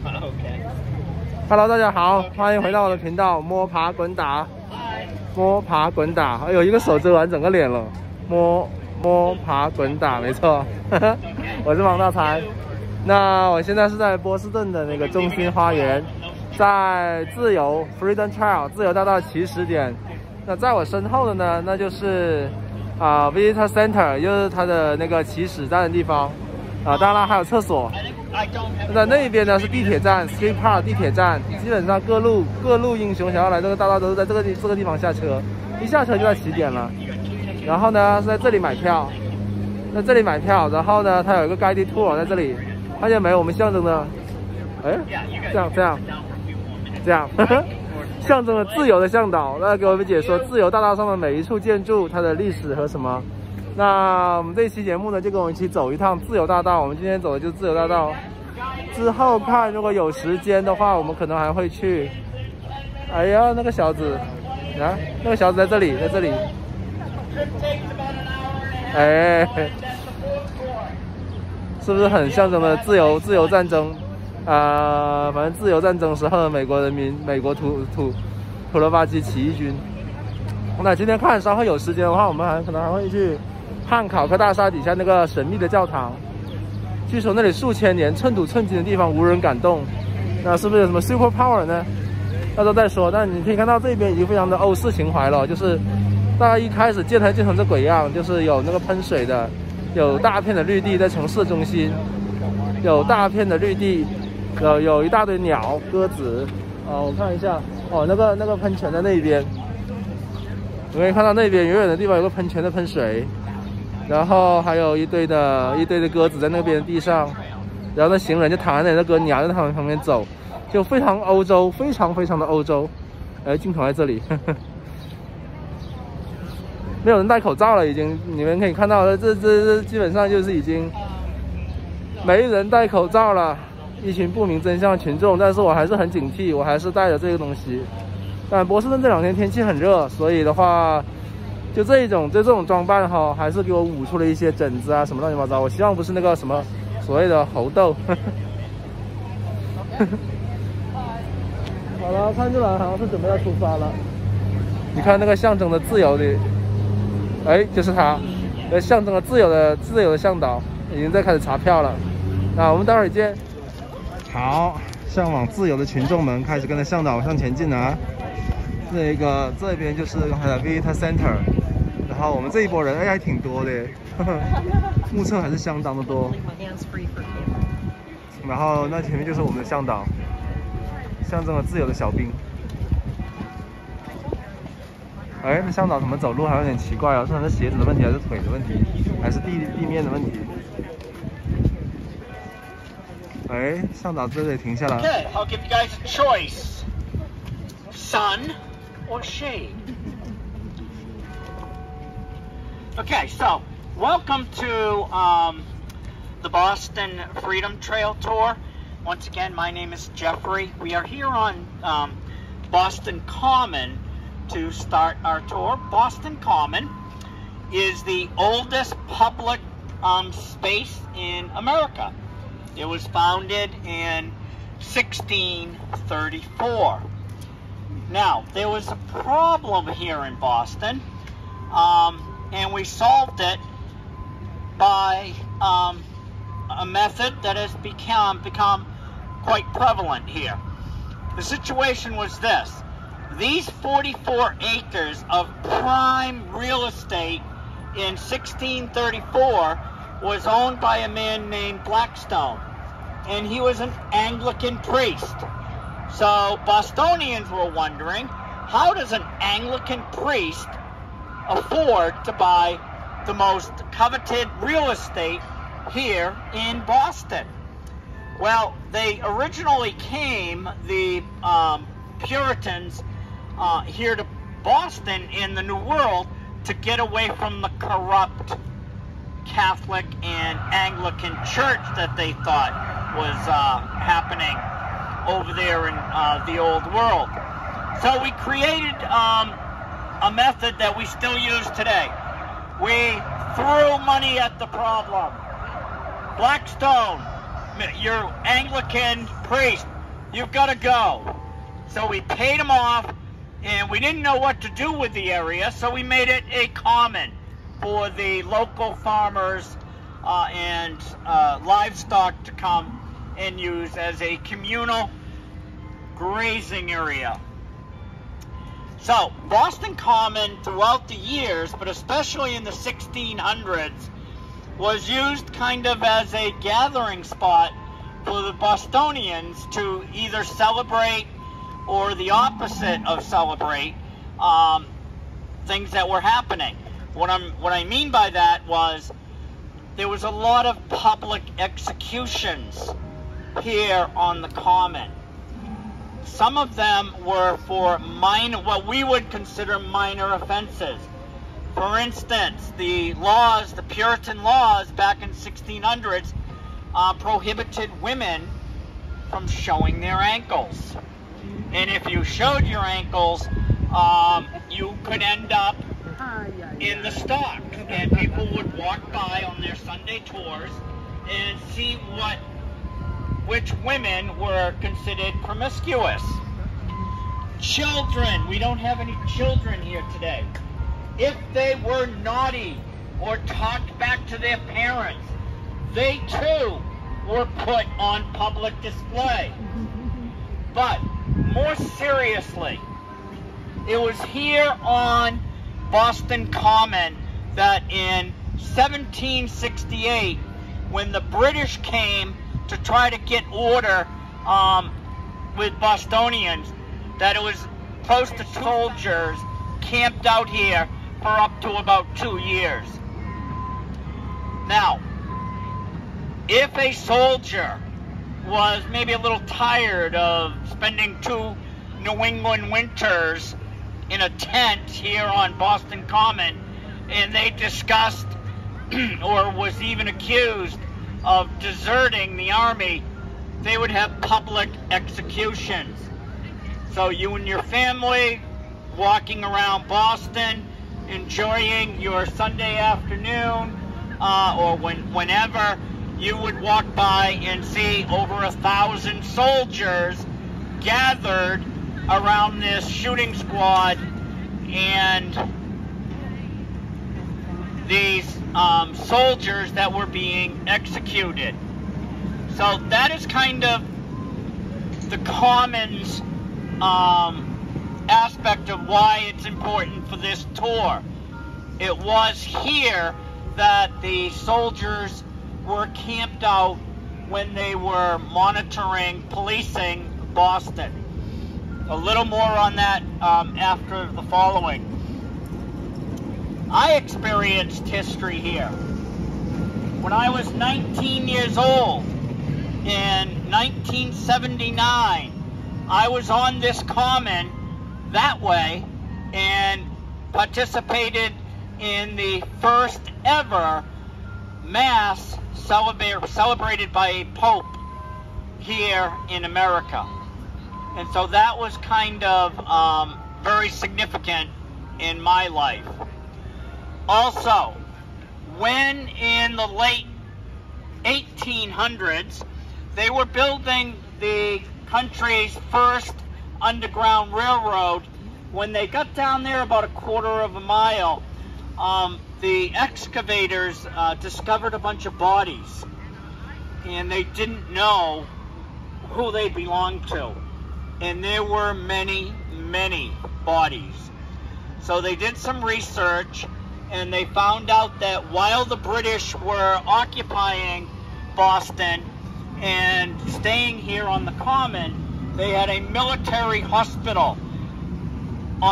Hello， 大家好，欢迎回到我的频道摸爬滚打。摸爬滚打，哎呦，一个手遮完整个脸了。摸爬滚打，没错。我是王大才。那我现在是在波士顿的那个中心花园，在自由 Freedom Trail 自由大道起始点。那在我身后的呢，那就是Visitor Center， 就是它的那个起始站的地方。当然还有厕所。在那边呢是地铁站 ，Skate Park 地铁站。基本上各路英雄想要来这个大道都是在这个地方下车，一下车就在起点了。然后呢是在这里买票，在这里买票。然后呢，它有一个 guided tour 在这里，看见没有？我们象征的，哎，这样，象征了自由的向导。那给我们解说自由大道上的每一处建筑它的历史和什么。那我们这一期节目呢，就跟我们一起走一趟自由大道。我们今天走的就是自由大道。之后看如果有时间的话，我们可能还会去。哎呀，那个小子，那个小子在这里，哎，是不是很象征的自由战争？反正自由战争时候的美国人民，美国土罗巴基起义军。那今天看稍后有时间的话，我们可能还会去汉考克大厦底下那个神秘的教堂。据说那里数千年寸土寸金的地方无人敢动，那是不是有什么 super power 呢？到时候再说。但你可以看到这边已经非常的欧式情怀了，就是大家一开始建成这鬼样，就是有那个喷水的，有大片的绿地在城市中心，有大片的绿地，有一大堆鸟鸽子。我看一下，那个喷泉在那边。我可以看到那边远远的地方有个喷泉在喷水，然后还有一堆的鸽子在那边地上，然后那行人就躺在那里，那鸽鸟在他们旁边走，就非常欧洲，非常的欧洲。镜头在这里，没有人戴口罩了，已经，你们可以看到，这基本上就是已经没人戴口罩了，一群不明真相的群众。但是我还是很警惕，我还是带着这个东西。但波士顿这2天天气很热，所以的话，就这种装扮哈，还是给我捂出了一些疹子啊，什么乱七八糟。我希望不是那个什么所谓的猴痘。好了，看出来好像是准备要出发了。你看那个象征的自由的，就是他，象征了自由的向导，已经在开始查票了。那我们待会儿见。好，向往自由的群众们开始跟着向导向前进啊。这边就是刚才的 Visitor Center， 然后我们这一波人还挺多的，目测还是相当的多。然后那前面就是我们的向导，象征了自由的小兵。那向导怎么走路还有点奇怪啊？是他的鞋子的问题，还是腿的问题，还是地面的问题？向导这里停下来。Okay, I'll give you guys a choice: sun or shade. Okay, so welcome to the Boston Freedom Trail Tour. Once again, my name is Jeffrey. We are here on Boston Common to start our tour. Boston Common is the oldest public space in America. It was founded in 1634. Now, there was a problem here in Boston, and we solved it by a method that has become quite prevalent here. The situation was this. These 44 acres of prime real estate in 1634 was owned by a man named Blackstone, and he was an Anglican priest. So Bostonians were wondering, how does an Anglican priest afford to buy the most coveted real estate here in Boston? Well, they originally came, the Puritans, here to Boston in the New World to get away from the corrupt Catholic and Anglican church that they thought was happening over there in the old world. So we created a method that we still use today. We threw money at the problem. Blackstone, your Anglican priest, you've got to go. So we paid them off, and we didn't know what to do with the area, so we made it a common for the local farmers and livestock to come and use as a communal grazing area. So Boston Common throughout the years, but especially in the 1600s, was used kind of as a gathering spot for the Bostonians to either celebrate or the opposite of celebrate things that were happening. What I mean by that was there was a lot of public executions here on the Common. Some of them were for minor, what we would consider minor offenses. For instance, the laws, the Puritan laws back in 1600s prohibited women from showing their ankles. And if you showed your ankles, you could end up in the stock. And people would walk by on their Sunday tours and see which women were considered promiscuous. Children, we don't have any children here today. If they were naughty or talked back to their parents, they too were put on public display. But more seriously, it was here on Boston Common that in 1768, when the British came to try to get order with Bostonians, that it was posted soldiers camped out here for up to about 2 years. Now, if a soldier was maybe a little tired of spending 2 New England winters in a tent here on Boston Common, and they discussed or was even accused of deserting the army, they would have public executions. So you and your family walking around Boston, enjoying your Sunday afternoon, or whenever, you would walk by and see over 1,000 soldiers gathered around this shooting squad and these soldiers that were being executed. So that is kind of the Commons aspect of why it's important for this tour. It was here that the soldiers were camped out when they were monitoring, policing Boston. A little more on that after the following. I experienced history here. When I was 19 years old, in 1979, I was on this Common that way and participated in the first ever Mass celebrated by a Pope here in America. And so that was kind of very significant in my life. Also, when in the late 1800s, they were building the country's first underground railroad, when they got down there about 1/4 mile, the excavators discovered a bunch of bodies, and they didn't know who they belonged to. And there were many, many bodies. So they did some research, and they found out that while the British were occupying Boston and staying here on the Common, they had a military hospital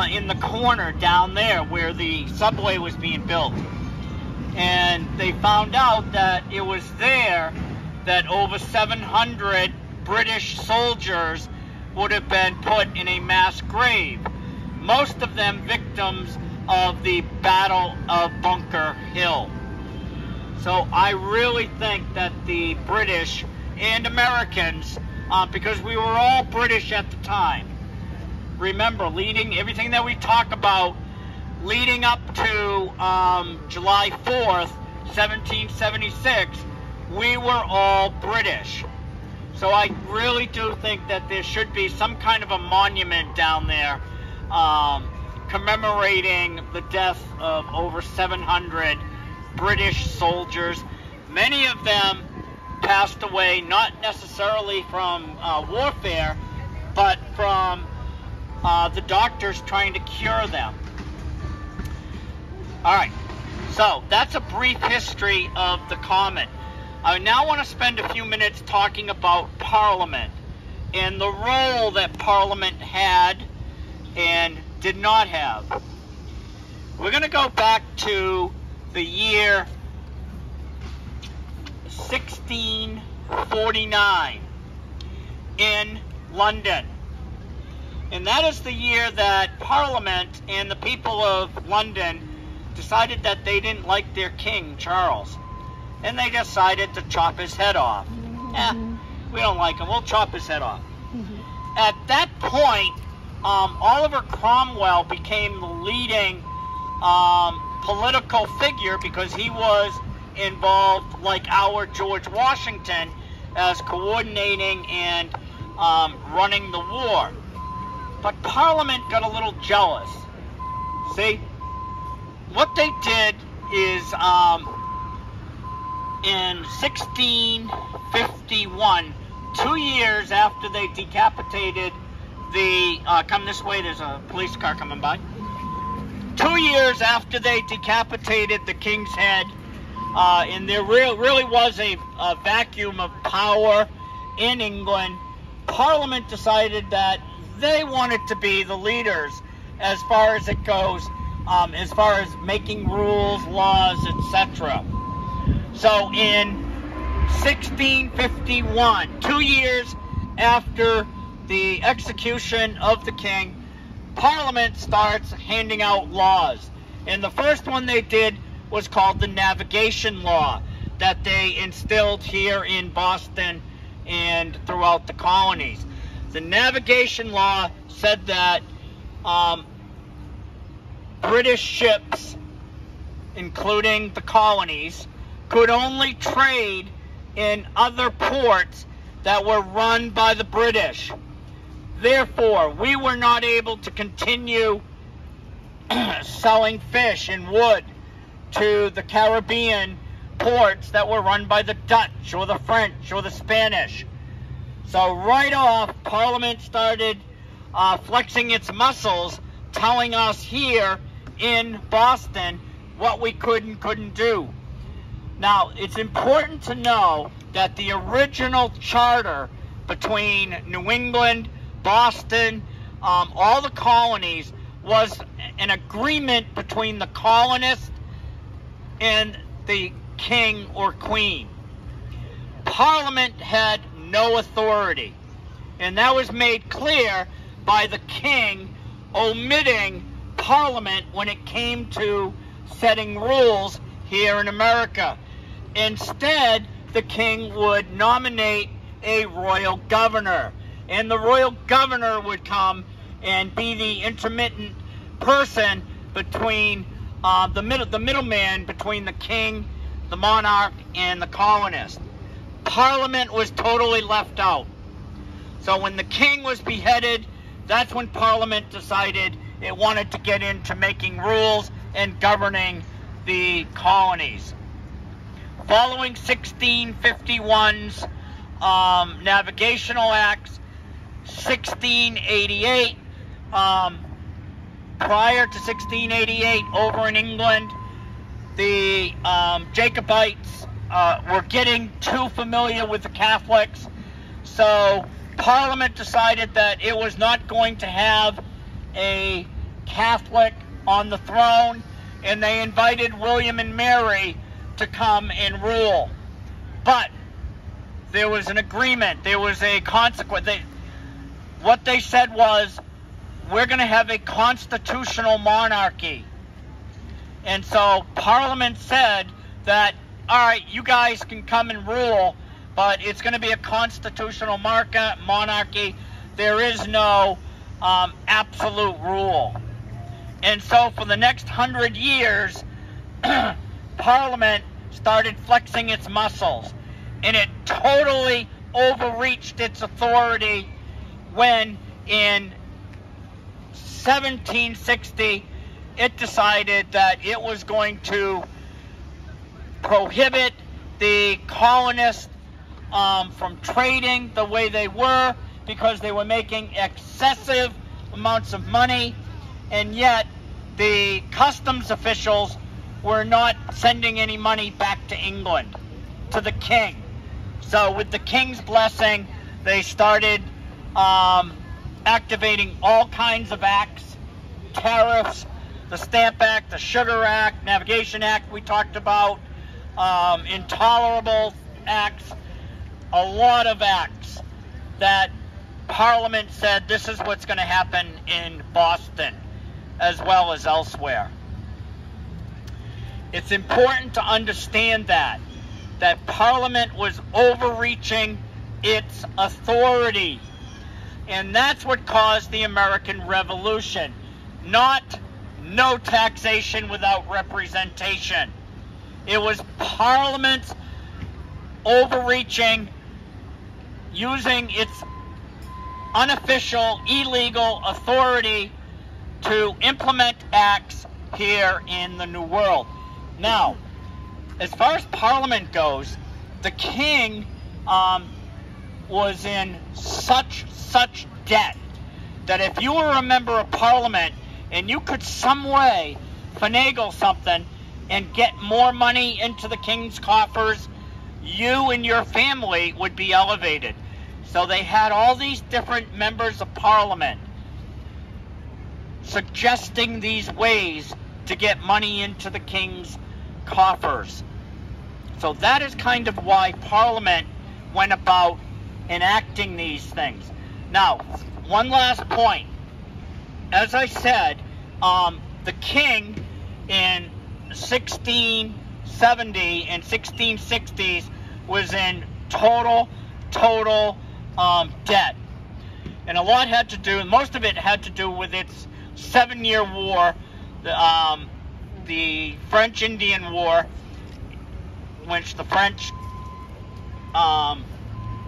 in the corner down there where the subway was being built. And they found out that it was there that over 700 British soldiers would have been put in a mass grave, most of them victims of the Battle of Bunker Hill. So I really think that the British and Americans, because we were all British at the time, remember, everything that we talk about leading up to July 4th, 1776, we were all British. So I really do think that there should be some kind of a monument down there commemorating the death of over 700 British soldiers. Many of them passed away not necessarily from warfare, but from the doctors trying to cure them. All right, so that's a brief history of the Comet. I now want to spend a few minutes talking about Parliament and the role that Parliament had and did not have. We're going to go back to the year 1649 in London. And that is the year that Parliament and the people of London decided that they didn't like their king, Charles. And they decided to chop his head off. We don't like him, we'll chop his head off. At that point, Oliver Cromwell became the leading political figure because he was involved, like our George Washington, as coordinating and running the war. But Parliament got a little jealous. See, what they did is in 1651, 2 years after they decapitated the, come this way, there's a police car coming by. 2 years after they decapitated the king's head, and there really was a vacuum of power in England, Parliament decided that they wanted to be the leaders as far as it goes, as far as making rules, laws, etc. So in 1651, 2 years after the execution of the king, Parliament starts handing out laws. And the first one they did was called the Navigation Law that they instilled here in Boston and throughout the colonies. The Navigation Law said that British ships, including the colonies, could only trade in other ports that were run by the British. Therefore, we were not able to continue selling fish and wood to the Caribbean ports that were run by the Dutch or the French or the Spanish. So right off, Parliament started flexing its muscles, telling us here in Boston what we could and couldn't do. Now, it's important to know that the original charter between New England, Boston, all the colonies, was an agreement between the colonists and the king or queen. Parliament had no authority, and that was made clear by the king omitting Parliament when it came to setting rules here in America. Instead, the king would nominate a royal governor, and the royal governor would come and be the intermittent person between the middleman between the king, the monarch, and the colonist. Parliament was totally left out. So when the king was beheaded, that's when Parliament decided it wanted to get into making rules and governing the colonies. Following 1651's Navigational Acts, 1688, prior to 1688, over in England, the Jacobites were getting too familiar with the Catholics, so Parliament decided that it was not going to have a Catholic on the throne, and they invited William and Mary to come and rule. But there was an agreement, there was a consequence. What they said was, we're going to have a constitutional monarchy. And so Parliament said that, all right, you guys can come and rule, but it's going to be a constitutional monarchy. There is no absolute rule. And so for the next 100 years, Parliament started flexing its muscles, and it totally overreached its authority when in 1760 it decided that it was going to prohibit the colonists from trading the way they were because they were making excessive amounts of money, and yet the customs officials were not sending any money back to England, to the king. So with the king's blessing, they started activating all kinds of acts, tariffs, the Stamp Act, the Sugar Act, Navigation Act we talked about, intolerable acts, a lot of acts that Parliament said this is what's going to happen in Boston as well as elsewhere. It's important to understand that Parliament was overreaching its authority. And that's what caused the American Revolution. Not no taxation without representation. It was Parliament's overreaching, using its unofficial, illegal authority to implement acts here in the New World. Now, as far as Parliament goes, the king was in such debt that if you were a member of Parliament and you could some way finagle something and get more money into the king's coffers, you and your family would be elevated. So they had all these different members of Parliament suggesting these ways to get money into the king's coffers. So that is kind of why Parliament went about enacting these things. Now, one last point. As I said, the king in 1670 and 1660s was in total debt. And a lot had to do, most of it had to do with its 7-year war, the French-Indian War, which the French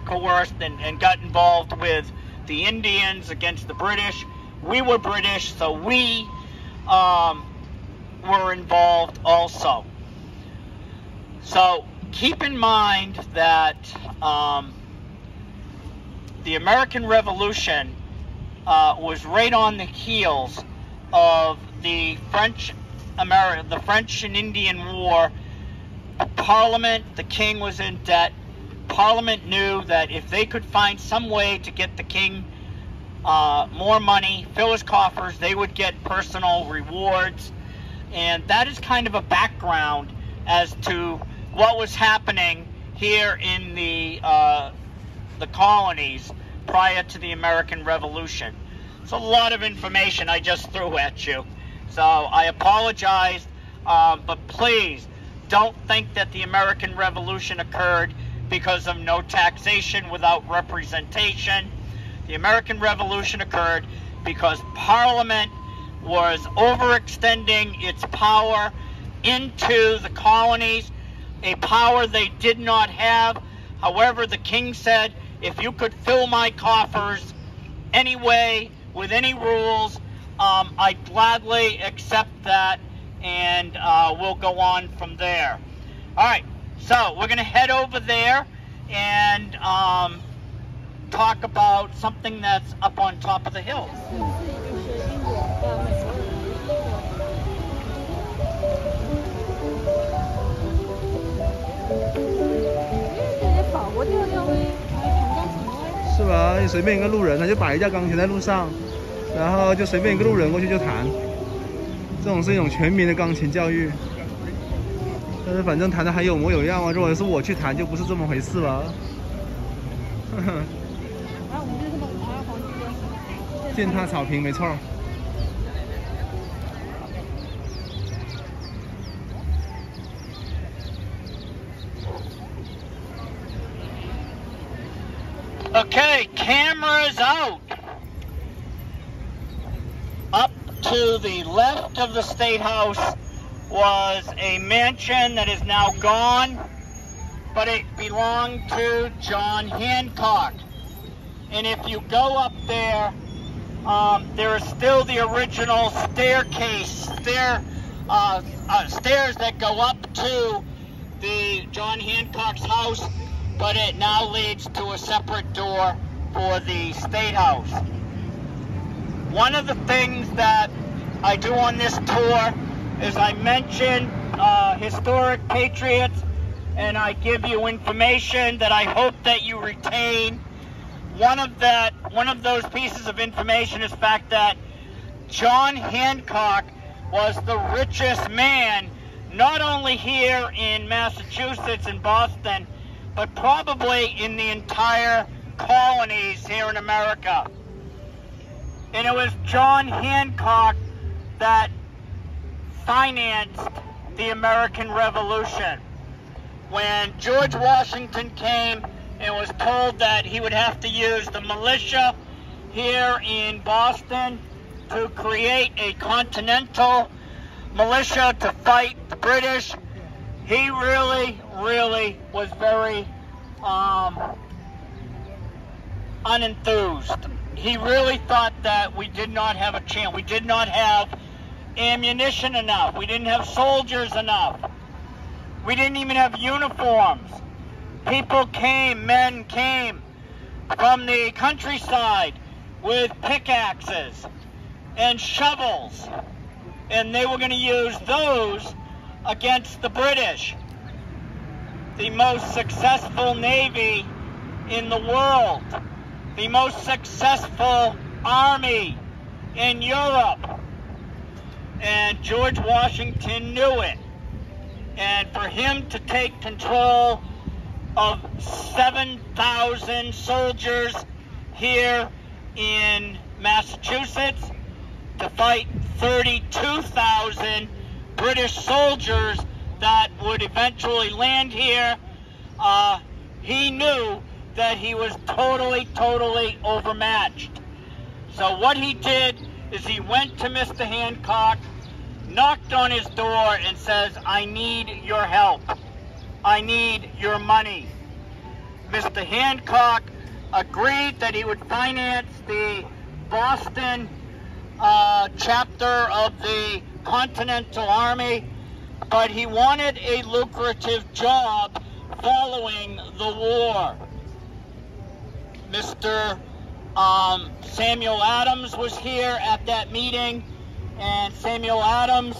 coerced and got involved with the Indians against the British. We were British, so we were involved also. So keep in mind that the American Revolution was right on the heels of the French and Indian War. Parliament, the king was in debt. Parliament knew that if they could find some way to get the king more money, fill his coffers, they would get personal rewards. And that is kind of a background as to what was happening here in the colonies prior to the American Revolution. It's a lot of information I just threw at you. So I apologize, but please don't think that the American Revolution occurred because of no taxation without representation. The American Revolution occurred because Parliament was overextending its power into the colonies, a power they did not have. However, the king said, if you could fill my coffers anyway, with any rules, I'd gladly accept that, and we'll go on from there. All right, so we're going to head over there and talk about something that's up on top of the hill.是吧？你随便一个路人，他就摆一架钢琴在路上，然后就随便一个路人过去就弹。这种是一种全民的钢琴教育。但是反正弹的还有模有样啊，如果是我去弹，就不是这么回事了。践踏草坪，没错。Okay, cameras out. Up to the left of the State House was a mansion that is now gone. but it belonged to John Hancock. And if you go up there, there is still the original stairs that go up to the John Hancock's house, but it now leads to a separate door for the State House. One of the things that I do on this tour is I mention historic patriots, and I give you information that I hope that you retain. One of those pieces of information is the fact that John Hancock was the richest man, not only here in Massachusetts and Boston, but probably in the entire colonies here in America. And it was John Hancock that financed the American Revolution. When George Washington came and was told that he would have to use the militia here in Boston to create a continental militia to fight the British, he really was very unenthused. He really thought that we did not have a chance. We did not have ammunition enough. We didn't have soldiers enough. We didn't even have uniforms. Men came from the countryside with pickaxes and shovels, and they were going to use those against the British, the most successful navy in the world, the most successful army in Europe. And George Washington knew it. And for him to take control of 7,000 soldiers here in Massachusetts to fight 32,000 British soldiers that would eventually land here, he knew that he was totally overmatched. So what he did is he went to Mr. Hancock, knocked on his door and says, I need your help. I need your money. Mr. Hancock agreed that he would finance the Boston chapter of the Continental Army, but he wanted a lucrative job following the war. Mr. Samuel Adams was here at that meeting, and Samuel Adams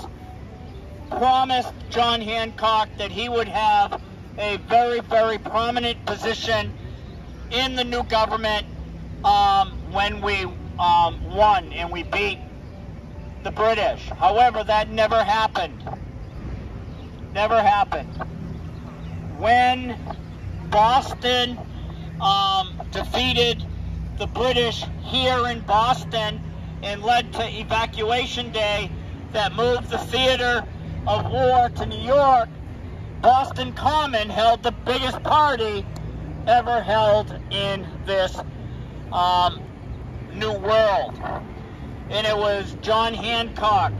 promised John Hancock that he would have a very prominent position in the new government when we won and we beat the British. However, that never happened. Never happened. When Boston defeated the British here in Boston and led to Evacuation Day that moved the theater of war to New York, Boston Common held the biggest party ever held in this new world. And it was John Hancock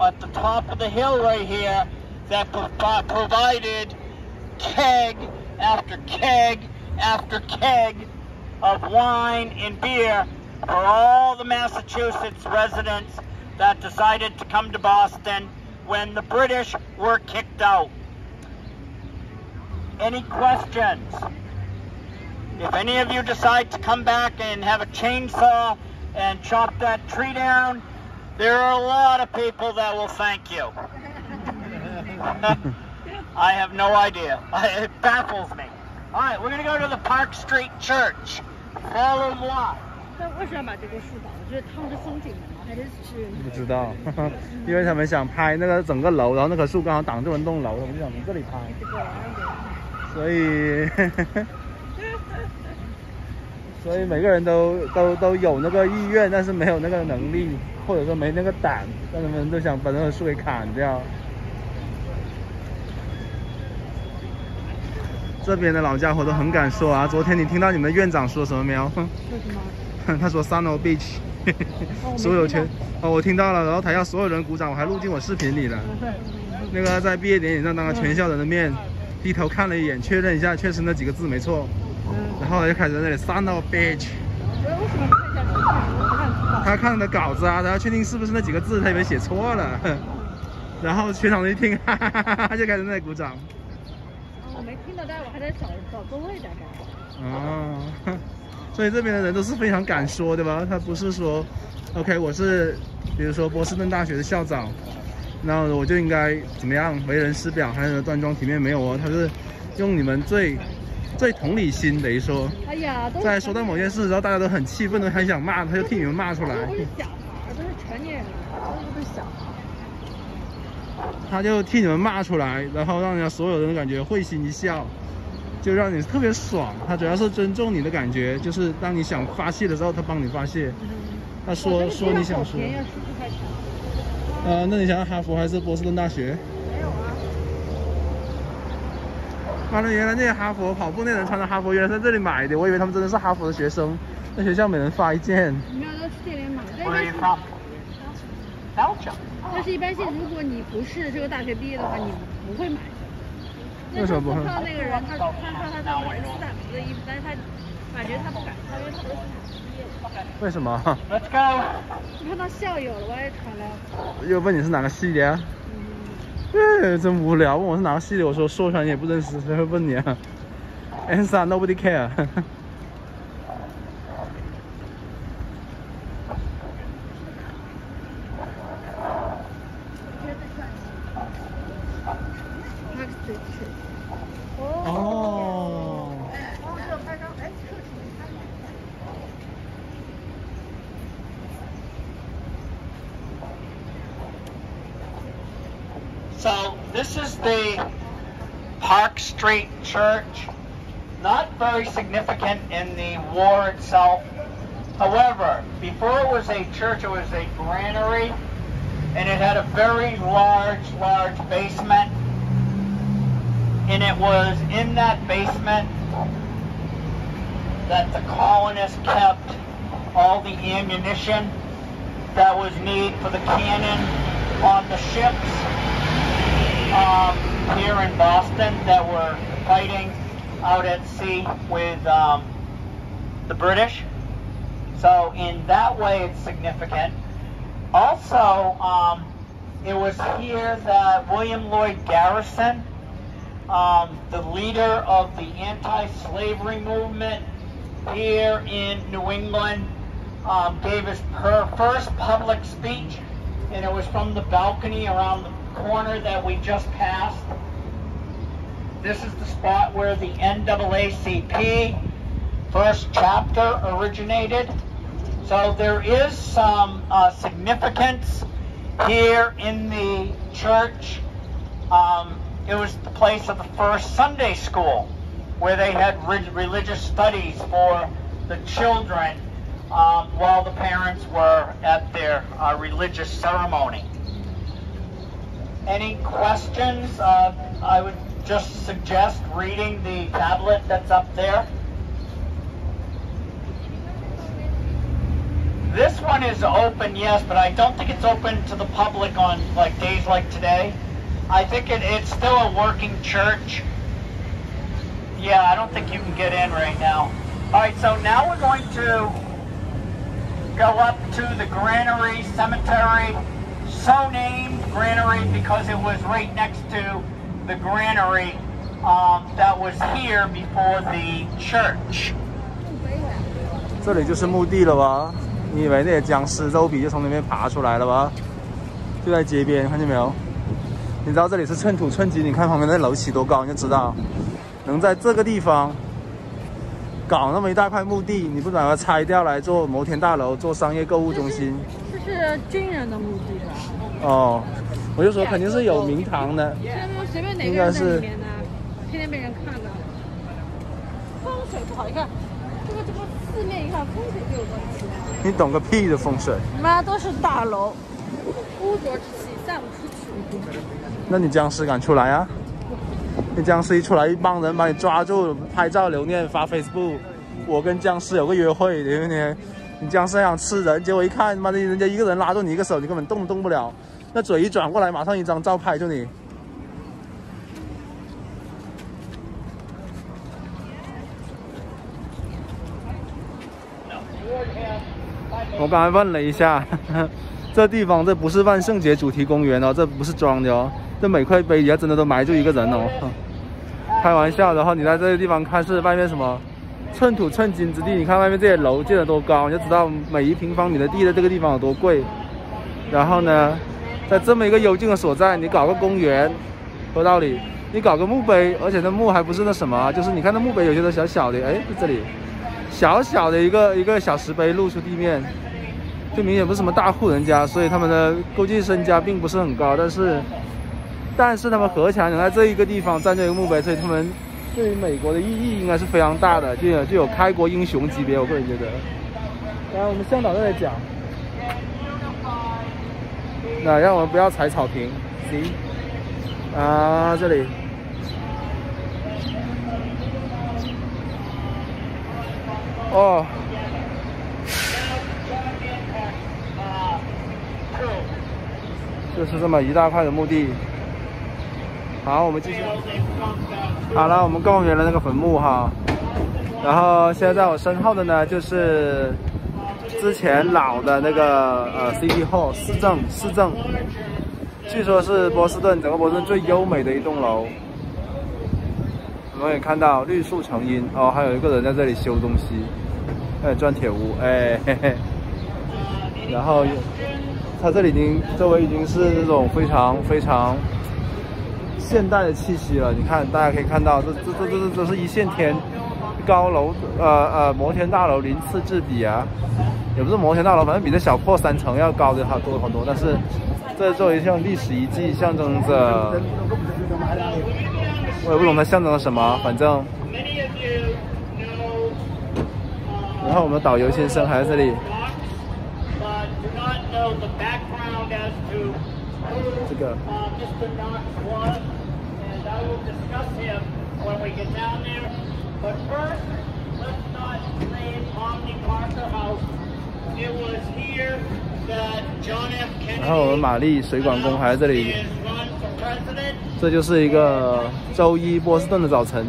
at the top of the hill right here that provided keg after keg after keg of wine and beer for all the Massachusetts residents that decided to come to Boston when the British were kicked out. Any questions? If any of you decide to come back and have a chainsaw and chop that tree down, there are a lot of people that will thank you. I have no idea. It baffles me. All right, we're going to go to the Park Street Church. Follow moi. 为什么要把这个树挡？就是趟着风景的吗？还是不知道，因为他们想拍那个整个楼，然后那棵树刚好挡住了栋楼，我们就想从这里拍，所以所以每个人都有那个意愿，但是没有那个能力，或者说没那个胆，但他们都想把那个树给砍掉。这边的老家伙都很敢说啊！昨天你听到你们院长说什么没有？说什么？他说 Sun of Beach， 所有全我听到了，然后台下所有人鼓掌，我还录进我视频里了。那个在毕业典礼上当着全校人的面低头看了一眼，确认一下，确实那几个字没错。然后就开始在那里 son of a bitch。我为什么看一下图片？我看他看的稿子啊，然后确定是不是那几个字，他以为写错了。然后全场一听，哈哈哈哈，就开始在那里鼓掌。我没听到，但是我还在找座位大概。哦，所以这边的人都是非常敢说，对吧？他不是说 ，OK， 我是比如说波士顿大学的校长，然后我就应该怎么样为人师表，还是端庄体面，没有哦，他是用你们最同理心等于说，哎呀，在说到某件事的时候，大家都很气愤，都很想骂，他就替你们骂出来。都是小孩，都是成年人，都不是小孩。他就替你们骂出来，然后让人家所有人都感觉会心一笑，就让你特别爽。他主要是尊重你的感觉，就是当你想发泄的时候，他帮你发泄。他说你想说。要14块钱。那你想要哈佛还是波士顿大学？没有啊。妈的，原来那些哈佛跑步那人穿的哈佛，原来在这里买的，我以为他们真的是哈佛的学生。那学校每人发一件。没有，要去店里买。Where are you from? Belgium. 但是一般性，如果你不是这个大学毕业的话，你不会买。为什么不会？看到那个人，他穿他的斯坦福的衣服，但是他感觉他不敢穿，因为他不是斯坦福毕业的。为什么 Let's go. 你看到校友了，我也穿了。又问你是哪个系的啊？真无聊，问我是哪个系的，我说说出来你也不认识，谁会问你啊 ？Answer nobody care 。哦。So this is the Park Street Church. Not very significant in the war itself. However, before it was a church, it was a granary, and it had a very large basement. And it was in that basement that the colonists kept all the ammunition that was needed for the cannon on the ships here in Boston that were fighting out at sea with the British. So in that way it's significant. Also, it was here that William Lloyd Garrison, the leader of the anti-slavery movement here in New England, gave his first public speech, and it was from the balcony around the corner that we just passed. This is the spot where the NAACP first chapter originated. So there is some significance here in the church. It was the place of the first Sunday school where they had religious studies for the children while the parents were at their religious ceremony. Any questions? I would just suggest reading the tablet that's up there. This one is open, yes, but I don't think it's open to the public on like days like today. I think it's still a working church. Yeah, I don't think you can get in right now. All right, so now we're going to go up to the Granary Cemetery. So named Granary because it was right next to the granary that was here before the church. 这里就是墓地了吧？你以为那些僵尸肉皮就从那边爬出来了吧？就在街边，看见没有？你知道这里是寸土寸金，你看旁边那楼起多高，你就知道能在这个地方搞那么一大块墓地，你不把它拆掉来做摩天大楼、做商业购物中心？这是军人的墓地吧？哦，我就说肯定是有名堂的，随便哪个人在里面呢？天天被人看的。风水不好，你看这个四面一看风水就有问题。你懂个屁的风水！妈都是大楼，污浊之气散不出去。那你僵尸敢出来啊？你僵尸一出来，一帮人把你抓住，拍照留念发 Facebook。我跟僵尸有个约会，对不对？你僵尸想吃人，结果一看，妈的，人家一个人拉住你一个手，你根本动不了。那嘴一转过来，马上一张照拍住你。我刚才问了一下，这地方这不是万圣节主题公园哦，这不是装的哦，这每块碑底下真的都埋住一个人哦。开玩笑，然后你在这个地方看是外面什么寸土寸金之地，你看外面这些楼建得多高，你就知道每一平方米的地在这个地方有多贵。然后呢，在这么一个幽静的所在，你搞个公园，有道理。你搞个墓碑，而且那墓还不是那什么，就是你看那墓碑有些都小小的，哎，这里小小的一个小石碑露出地面，就明显不是什么大户人家，所以他们的估计身家并不是很高，但是他们何强能在这一个地方站这个墓碑，所以他们对于美国的意义应该是非常大的，就有开国英雄级别，我个人觉得。当然，我们向导在讲，那让我们不要踩草坪，行。啊，这里，哦，就是这么一大块的墓地。好，我们继续。好了，我们逛完了那个坟墓哈，然后现在在我身后的呢，就是之前老的那个City Hall 市政。据说是波士顿整个波士顿最优美的一栋楼，我们也看到绿树成荫哦，还有一个人在这里修东西，钻铁屋，哎嘿嘿。然后它这里周围已经是那种非常现代的气息了。你看，大家可以看到，这是一线天，高楼摩天大楼鳞次栉比啊，也不是摩天大楼，反正比这小破3层要高的好多，但是。这作为像历史遗迹，象征着，我也不懂它象征了什么，反正。然后我们的导游先生还在这里。这个。然后我们玛丽水管工还在这里，这就是一个周一波士顿的早晨。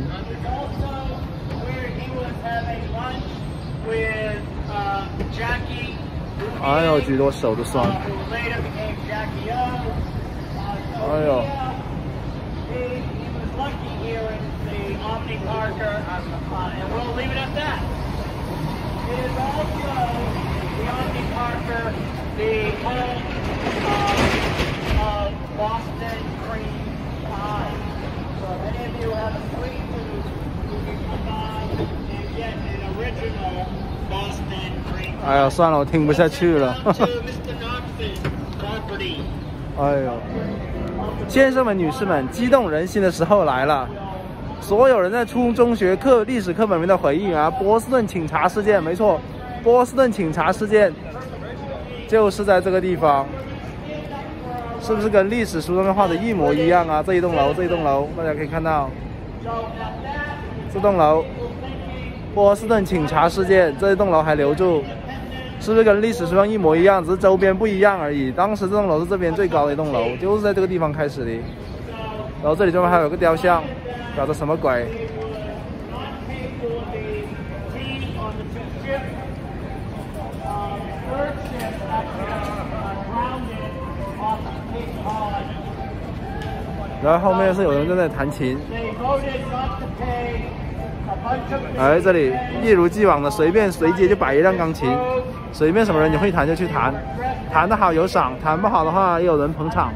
哎呦，举多手都酸。哎呦。The home of Boston cream pie. So if any of you have a sweet tooth, you can come by and get an original Boston cream pie. 哎呀，算了，我听不下去了。哎呦，先生们、女士们，激动人心的时候来了。所有人在中学历史课本里面的回忆啊，波士顿请茶事件，没错，波士顿请茶事件。就是在这个地方，是不是跟历史书上面画的一模一样啊？这一栋楼，大家可以看到，这栋楼，波士顿请茶事件，这一栋楼还留住，是不是跟历史书上一模一样？只是周边不一样而已。当时这栋楼是这边最高的一栋楼，就是在这个地方开始的。然后这里专门还有个雕像，搞的什么鬼？然后后面是有人正在弹琴，哎，这里一如既往的随街就摆一辆钢琴，随便什么人你会弹就去弹，弹得好有赏，弹不好的话也有人捧场。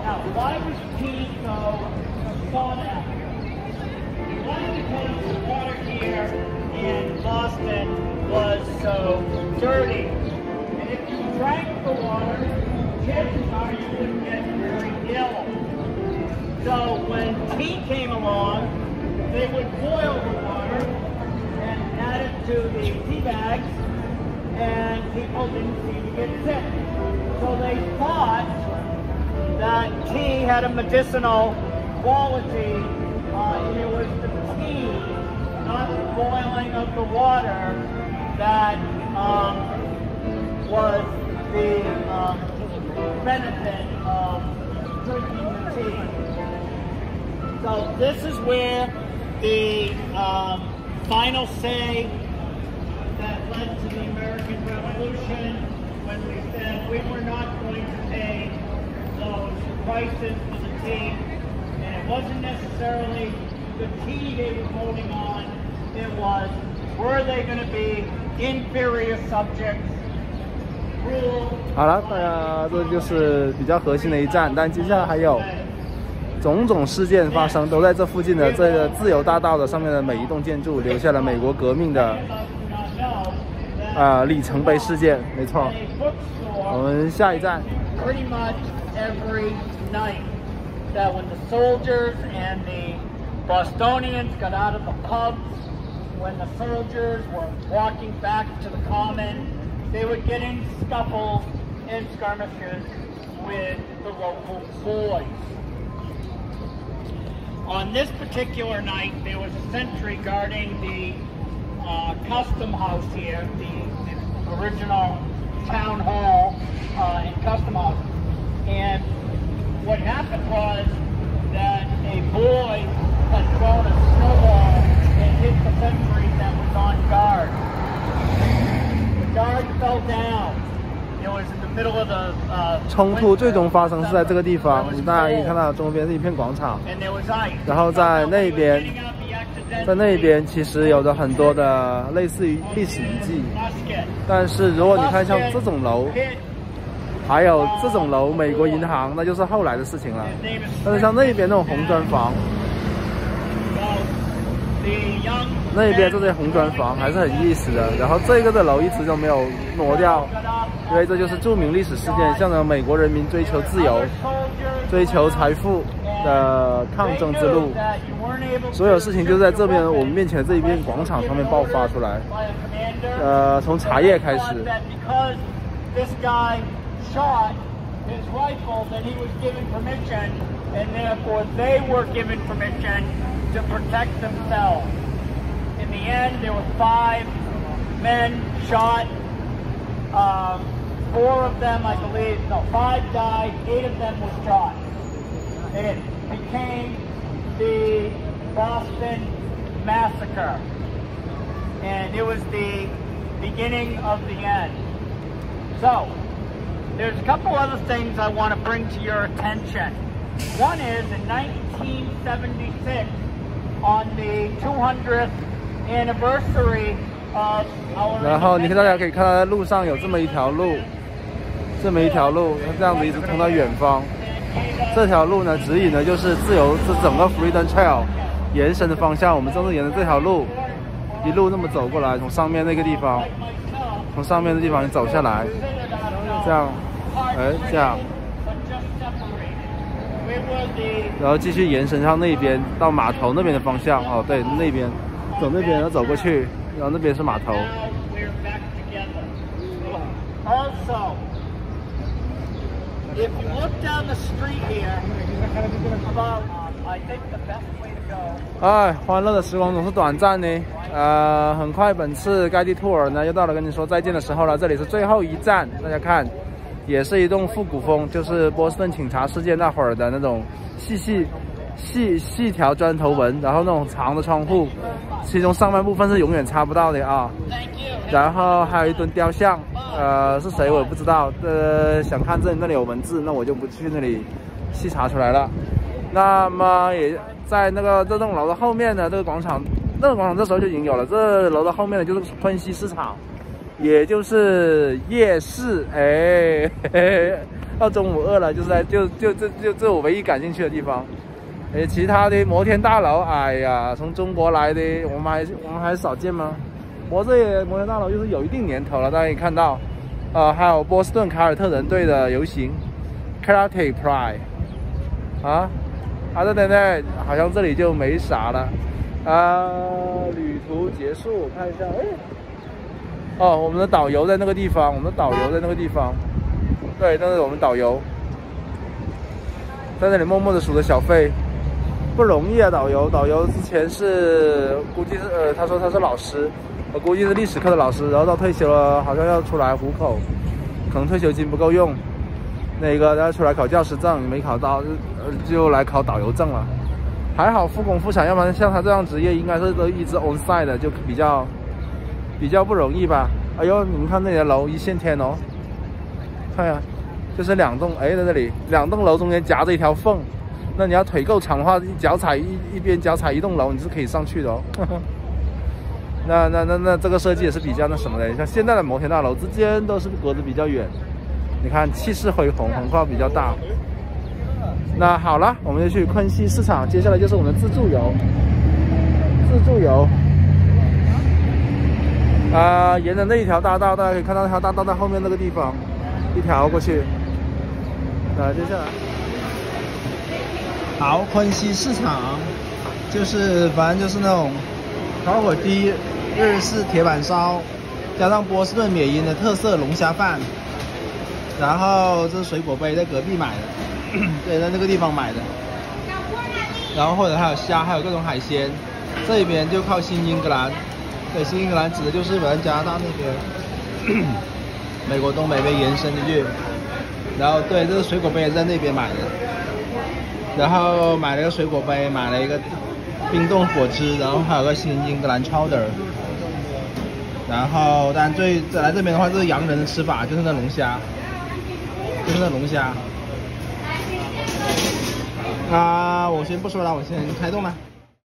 Now, why was Pete so fun? One, because the water here in Boston was so dirty. And if you drank the water, chances are you would get very ill. So when tea came along, they would boil the water and add it to the tea bags, and people didn't seem to get sick. So they thought that tea had a medicinal quality, and it was the tea, not the boiling of the water, that was the benefit of drinking the tea. So this is where the final say that led to the American Revolution, when we said we were not going to pay those prices for the tea. And it wasn't necessarily the tea they were voting on, it was, were they going to be inferior subjects, rule. 好了，大家这就是比较核心的一站，但接下来还有种种事件发生，都在这附近的这个自由大道的上面的每一栋建筑，留下了美国革命的里程碑事件。没错，我们下一站。Pretty much every night that when the soldiers and the Bostonians got out of the pubs, when the soldiers were walking back to the common, they would get in scuffles and skirmishes with the local boys. On this particular night, there was a sentry guarding the custom house here, the original town hall and custom house. And what happened was that a boy had thrown a snowball and hit the sentry that was on guard. The guard fell down. It was in the middle of the 冲突最终发生是在这个地方，大家可以看到中边是一片广场，然后在那边其实有着很多的类似于历史遗迹，但是如果你看像这种楼，还有这种楼，美国银行那就是后来的事情了。但是像那边那种红砖房，那边这些红砖房还是很有意思的。然后这个的楼一直都没有挪掉，因为这就是著名历史事件，象征美国人民追求自由、追求财富的抗争之路。所有事情就在这边我们面前的这一片广场上面爆发出来。从茶叶开始。shot his rifle, that he was given permission, and therefore they were given permission to protect themselves. In the end, there were 5 men shot. 4 of them, I believe, no, 5 died, 8 of them were shot. It became the Boston Massacre, and it was the beginning of the end. So, there's a couple other things I want to bring to your attention. One is in 1976, on the 200th anniversary of our. 然后大家可以看到，在路上有这么一条路，这样子一直通到远方。这条路呢，指引的就是自由，这整个 Freedom Trail 延伸的方向。我们正是沿着这条路一路那么走过来，从上面那个地方，从上面的地方走下来，这样。这样，然后继续延伸向那边，到码头那边的方向。哦，对，那边，走那边，然后走过去，然后那边是码头。Also, if you look down the street here, about I think the best way to go. 哎，欢乐的时光总是短暂的。很快，本次盖蒂兔尔呢又到了跟你说再见的时候了。这里是最后一站，大家看。也是一栋复古风，就是波士顿警察事件那会儿的那种细条砖头纹，然后那种长的窗户，其中上半部分是永远擦不到的啊。然后还有一吨雕像，是谁我也不知道。想看那里有文字，那我就不去那里细查出来了。那么也在这栋楼的后面呢，这个广场这时候就已经有了。这楼的后面呢就是昆西市场。也就是夜市，到中午饿了，就是这我唯一感兴趣的地方。其他的摩天大楼，哎呀，从中国来的，我们还少见吗？这摩天大楼就是有一定年头了，大家可以看到，还有波士顿凯尔特人队的游行 ，Karate Pride， 对，好像这里就没啥了，旅途结束，我看一下，我们的导游在那个地方，对，那是我们导游，在那里默默的数着小费，不容易啊！导游之前估计是他说他是老师，我估计是历史课的老师，然后到退休了，好像要出来糊口，可能退休金不够用，那个要出来考教师证，没考到就来考导游证了。还好复工复产，要不然像他这样职业，应该是都一直 on site 的，就比较不容易吧。哎呦，你们看那里的楼一线天哦，看呀，就是2栋，哎，在这里2栋楼中间夹着一条缝，那你要腿够长的话，一边脚踩一栋楼，你是可以上去的哦。那这个设计也是比较那什么的，像现在的摩天大楼之间都是隔得比较远，你看气势恢宏，宏况比较大。那好了，我们就去昆西市场，接下来就是我们的自助游。沿着那一条大道，大家可以看到那条大道在后面那个地方，一条过去。接下来，好，昆西市场就是反正就是那种烤火鸡、日式铁板烧，加上波士顿缅因的特色龙虾饭。然后这是水果杯，在隔壁买的，对，在那个地方买的。然后或者还有虾，还有各种海鲜。这边就靠新英格兰，对，新英格兰指的就是日本加拿大那边，美国东北被延伸进去。然后对，这个水果杯也是在那边买的。然后买了个水果杯，买了一个冰冻果汁，然后还有个新英格兰 chowder。然后当然来这边的话，就是洋人的吃法，就是那龙虾。我先不说了，我先开动了。